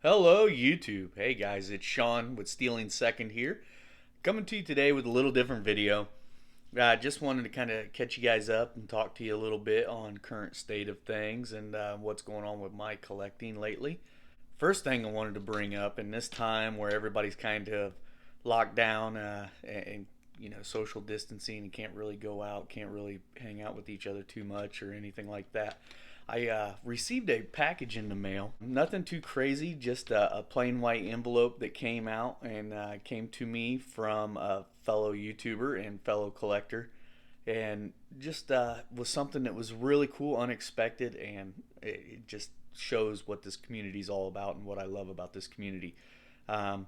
Hello, YouTube. Hey guys, it's Sean with Stealing Second here, coming to you today with a little different video. I just wanted to kind of catch you guys up and talk to you a little bit on current state of things and what's going on with my collecting lately. First thing I wanted to bring up in this time where everybody's kind of locked down and social distancing and can't really go out, can't really hang out with each other too much or anything like that. I received a package in the mail. Nothing too crazy, just a plain white envelope that came out and came to me from a fellow YouTuber and fellow collector. And just was something that was really cool, unexpected, and it just shows what this community is all about and what I love about this community. Um,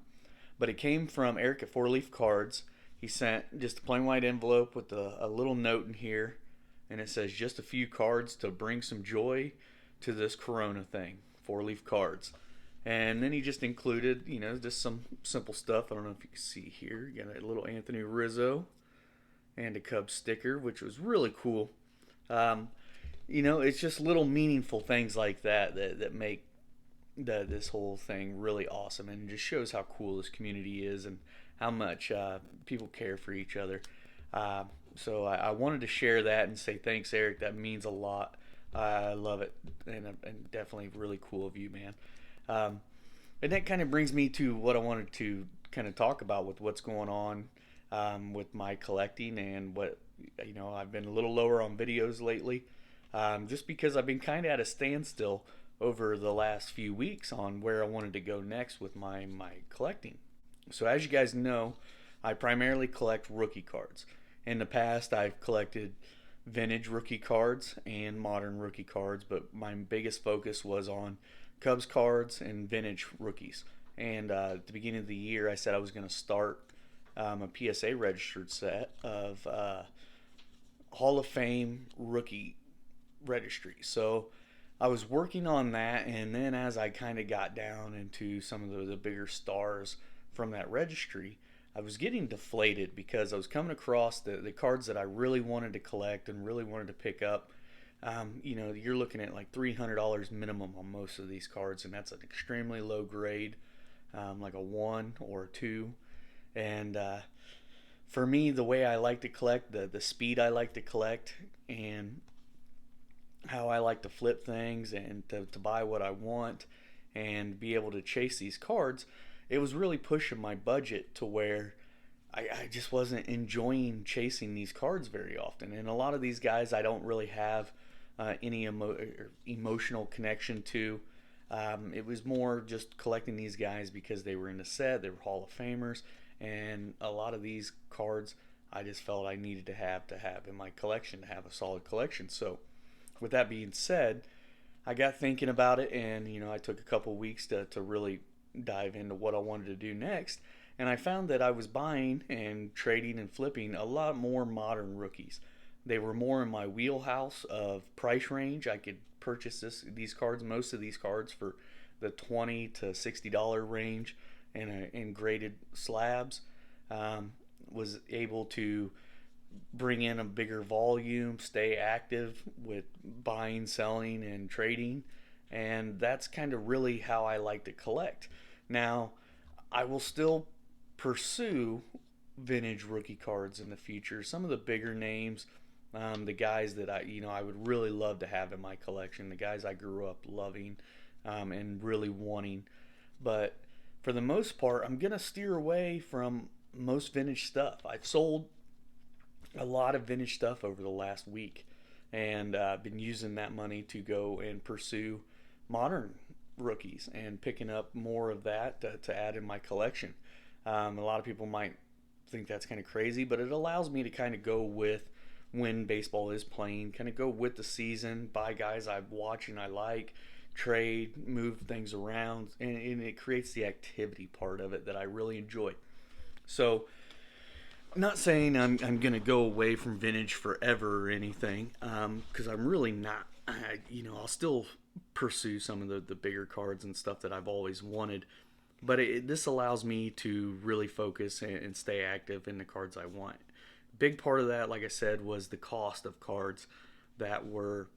but it came from Eric at Four Leaf Cards. He sent just a plain white envelope with a little note in here, and it says just a few cards to bring some joy to this Corona thing. Four Leaf Cards. And then he just included, just some simple stuff. I don't know if you can see here. You got a little Anthony Rizzo and a Cubs sticker, which was really cool. Um, it's just little meaningful things like that make this whole thing really awesome, and it just shows how cool this community is and how much people care for each other. Uh, so I wanted to share that and say thanks, Eric. That means a lot. I love it, and definitely really cool of you, man. Um, and that kind of brings me to what I wanted to kind of talk about with what's going on with my collecting and what I've been a little lower on videos lately, just because I've been kind of at a standstill over the last few weeks on where I wanted to go next with my collecting. So as you guys know, I primarily collect rookie cards. In the past, I've collected vintage rookie cards and modern rookie cards, but my biggest focus was on Cubs cards and vintage rookies. And at the beginning of the year, I said I was going to start a PSA registered set of Hall of Fame rookie registry. So I was working on that, and then as I kind of got down into some of the bigger stars from that registry, I was getting deflated because I was coming across the cards that I really wanted to collect and really wanted to pick up. You're looking at like $300 minimum on most of these cards, and that's an extremely low grade, like a 1 or a 2. And for me, the way I like to collect, the speed I like to collect, and how I like to flip things and to buy what I want and be able to chase these cards, it was really pushing my budget to where I just wasn't enjoying chasing these cards very often. And a lot of these guys I don't really have any emotional connection to. It was more just collecting these guys because they were in the set, they were Hall of Famers, and a lot of these cards I just felt I needed to have in my collection to have a solid collection. So with that being said, I got thinking about it, and I took a couple weeks to really dive into what I wanted to do next. And I found that I was buying and trading and flipping a lot more modern rookies. They were more in my wheelhouse of price range. I could purchase these cards, most of these cards, for the $20 to $60 range, and in graded slabs. Was able to bring in a bigger volume, stay active with buying, selling, and trading. And that's kind of really how I like to collect. Now, I will still pursue vintage rookie cards in the future. Some of the bigger names, the guys that I would really love to have in my collection, the guys I grew up loving and really wanting. But for the most part, I'm gonna steer away from most vintage stuff. I've sold a lot of vintage stuff over the last week, and I've been using that money to go and pursue modern rookies and picking up more of that to add in my collection. A lot of people might think that's kind of crazy, but it allows me to kind of go with when baseball is playing, kind of go with the season, buy guys I watch and I like, trade, move things around, and it creates the activity part of it that I really enjoy. So I'm not saying I'm going to go away from vintage forever or anything, because I'm really not. I'll still pursue some of the bigger cards and stuff that I've always wanted, but this allows me to really focus and stay active in the cards I want. Big part of that, like I said, was the cost of cards that were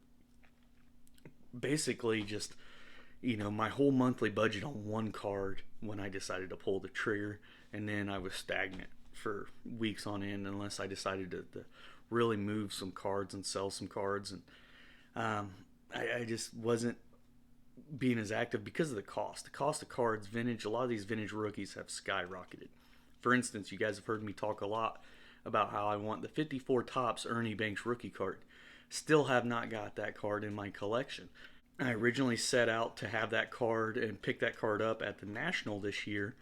basically just my whole monthly budget on one card when I decided to pull the trigger, and then I was stagnant for weeks on end unless I decided to really move some cards and sell some cards. And I just wasn't being as active because of the cost. The cost of cards, vintage, a lot of these vintage rookies have skyrocketed. For instance, you guys have heard me talk a lot about how I want the 54 Topps Ernie Banks rookie card. Still have not got that card in my collection. I originally set out to have that card and pick that card up at the National this year,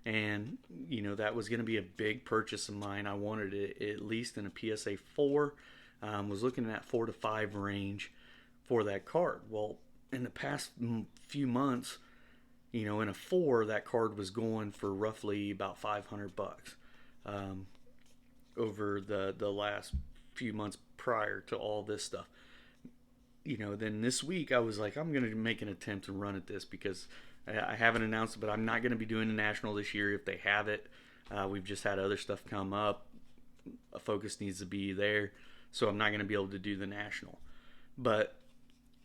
and that was going to be a big purchase of mine. I wanted it at least in a PSA 4. Was looking at 4 to 5 range for that card. Well, in the past few months, in a 4, that card was going for roughly about $500 over the last few months prior to all this stuff. Then this week I was like, I'm going to make an attempt to run at this because I haven't announced it, but I'm not going to be doing the National this year if they have it. We've just had other stuff come up. A focus needs to be there, so I'm not going to be able to do the National. But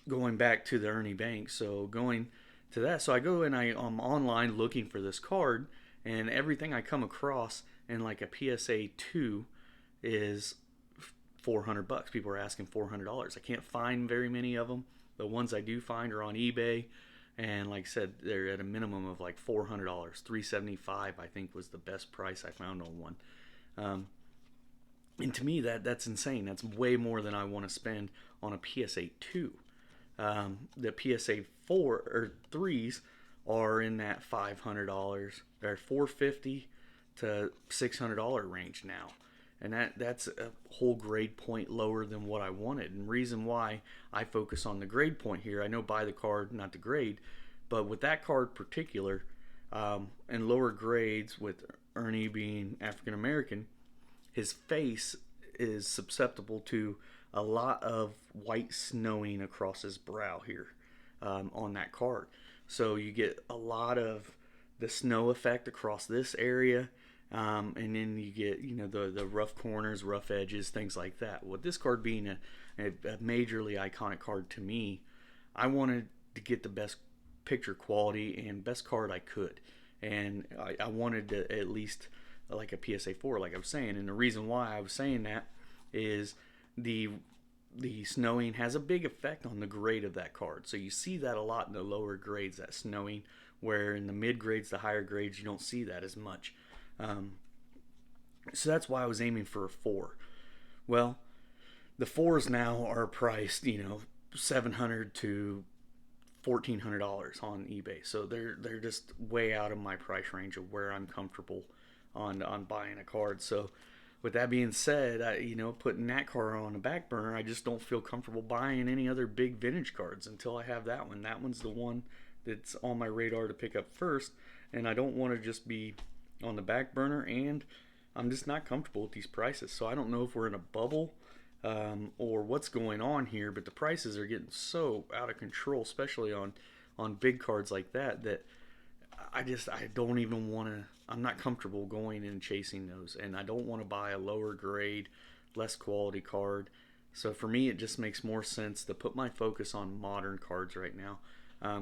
going back to the Ernie Banks, so going to that, so I go and I'm online looking for this card, and everything I come across in like a PSA 2 is $400. People are asking $400. I can't find very many of them. The ones I do find are on eBay, and like I said, they're at a minimum of like $400. $375 I think was the best price I found on one. And to me, that's insane. That's way more than I want to spend on a PSA 2. The PSA 4 or 3s are in that $500 or $450 to $600 range now. And that's a whole grade point lower than what I wanted. And the reason why I focus on the grade point here, I know buy the card, not the grade, but with that card particular, and lower grades with Ernie being African American, his face is susceptible to a lot of white snowing across his brow here on that card. So you get a lot of the snow effect across this area. And then you get, the rough corners, rough edges, things like that. With this card being a majorly iconic card to me, I wanted to get the best picture quality and best card I could. And I wanted to at least like a PSA 4, like I was saying. And the reason why I was saying that is the snowing has a big effect on the grade of that card. So you see that a lot in the lower grades, that snowing, where in the mid grades, the higher grades, you don't see that as much. So that's why I was aiming for a 4. Well, the 4s now are priced, $700 to $1,400 on eBay. So they're just way out of my price range of where I'm comfortable on buying a card. So with that being said, putting that card on the back burner, I just don't feel comfortable buying any other big vintage cards until I have that one. That one's the one that's on my radar to pick up first, and I don't want to just be on the back burner, and I'm just not comfortable with these prices. So I don't know if we're in a bubble or what's going on here, but the prices are getting so out of control, especially on big cards like that I don't even want to. I'm not comfortable going and chasing those, and I don't want to buy a lower grade, less quality card. So for me, it just makes more sense to put my focus on modern cards right now.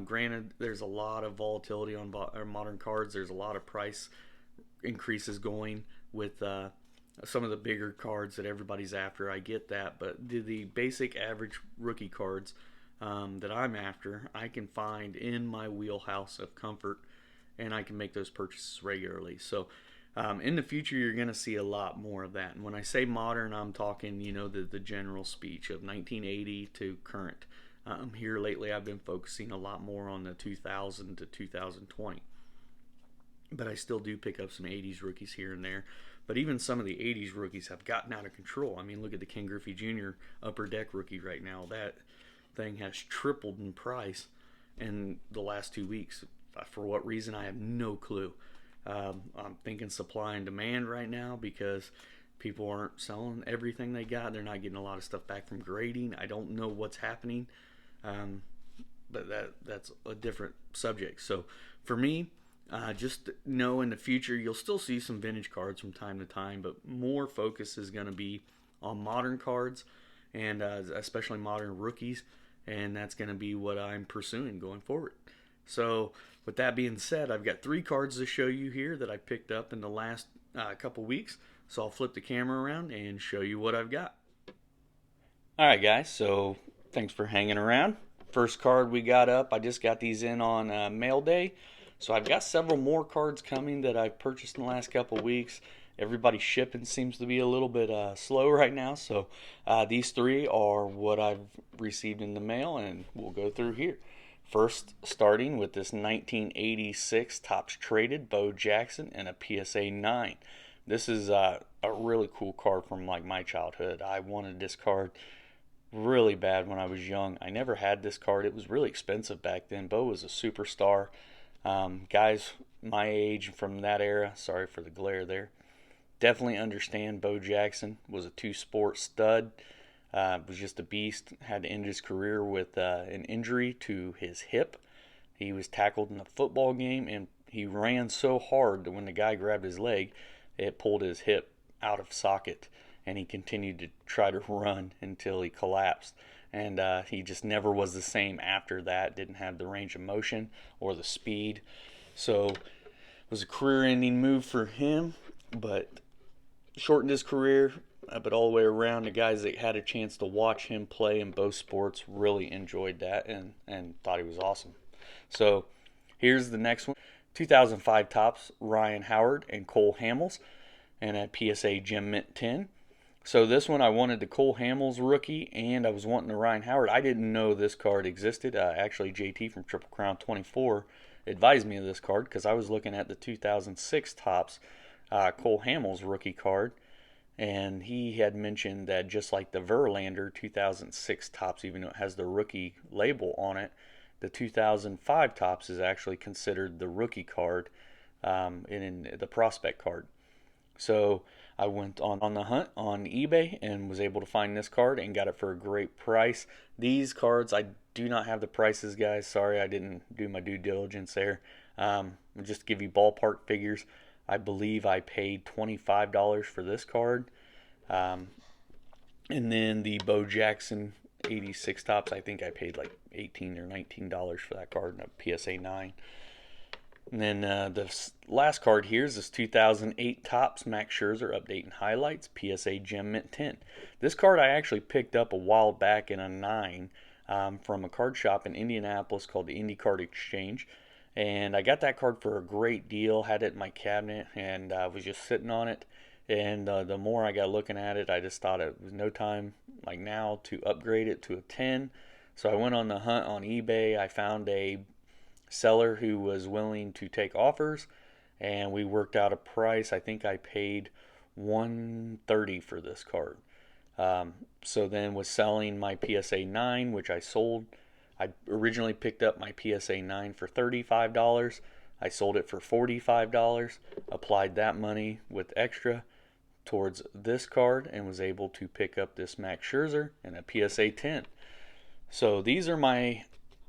Granted, there's a lot of volatility on modern cards. There's a lot of price increases going with some of the bigger cards that everybody's after. I get that, but the basic average rookie cards that I'm after, I can find in my wheelhouse of comfort, and I can make those purchases regularly. So in the future, you're going to see a lot more of that. And when I say modern, I'm talking, the general speech of 1980 to current. Here lately, I've been focusing a lot more on the 2000 to 2020. But I still do pick up some 80s rookies here and there. But even some of the 80s rookies have gotten out of control. I mean, look at the Ken Griffey Jr. Upper Deck rookie right now. That thing has tripled in price in the last 2 weeks. For what reason, I have no clue. I'm thinking supply and demand right now because people aren't selling everything they got. They're not getting a lot of stuff back from grading. I don't know what's happening. But that's a different subject. So for me, just know in the future you'll still see some vintage cards from time to time, but more focus is going to be on modern cards, and especially modern rookies. and that's going to be what I'm pursuing going forward. So, with that being said, I've got 3 cards to show you here that I picked up in the last couple weeks. So, I'll flip the camera around and show you what I've got. Alright, guys, so thanks for hanging around. First card we got up, I just got these in on mail day. So, I've got several more cards coming that I've purchased in the last couple weeks. Everybody's shipping seems to be a little bit slow right now, so these 3 are what I've received in the mail, and we'll go through here. First, starting with this 1986 Topps Traded Bo Jackson and a PSA 9. This is a really cool card from like my childhood. I wanted this card really bad when I was young. I never had this card. It was really expensive back then. Bo was a superstar. Guys my age from that era, sorry for the glare there, definitely understand Bo Jackson was a 2-sport stud. Was just a beast. Had to end his career with an injury to his hip. He was tackled in a football game, and he ran so hard that when the guy grabbed his leg, it pulled his hip out of socket, and he continued to try to run until he collapsed. And he just never was the same after that. Didn't have the range of motion or the speed. So it was a career-ending move for him, but shortened his career. But all the way around, the guys that had a chance to watch him play in both sports really enjoyed that and thought he was awesome. So here's the next one. 2005 Topps, Ryan Howard and Cole Hamels, and a PSA Gem Mint 10. So this one I wanted the Cole Hamels rookie, and I was wanting the Ryan Howard. I didn't know this card existed. Actually, JT from Triple Crown 24 advised me of this card because I was looking at the 2006 Topps Cole Hamels rookie card, and he had mentioned that just like the Verlander 2006 Topps, even though it has the rookie label on it, the 2005 Topps is actually considered the rookie card in the prospect card. So I went on the hunt on eBay and was able to find this card and got it for a great price. These cards, I do not have the prices, guys. Sorry, I didn't do my due diligence there. Just to give you ballpark figures, I believe I paid $25 for this card. And then the Bo Jackson 86 Topps, I think I paid like $18 or $19 for that card and a PSA 9. And then the last card here is this 2008 Topps Max Scherzer Update and Highlights PSA Gem Mint 10. This card I actually picked up a while back in a 9 from a card shop in Indianapolis called the Indy Card Exchange. And I got that card for a great deal, had it in my cabinet, and was just sitting on it. And the more I got looking at it, I just thought it was no time like now to upgrade it to a 10. So I went on the hunt on eBay. I found a seller who was willing to take offers, and we worked out a price. I think I paid $130 for this card. So then was selling my PSA 9, which I sold. I originally picked up my PSA 9 for $35. I sold it for $45, applied that money with extra towards this card, and was able to pick up this Max Scherzer and a PSA 10. So these are my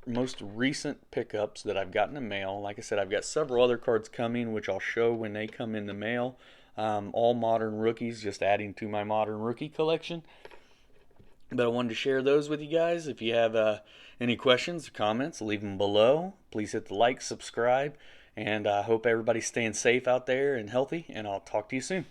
most recent pickups that I've gotten in the mail. Like I said, I've got several other cards coming, which I'll show when they come in the mail. All modern rookies, just adding to my modern rookie collection. But I wanted to share those with you guys. If you have any questions or comments, leave them below. Please hit the like, subscribe, and I hope everybody's staying safe out there and healthy, and I'll talk to you soon.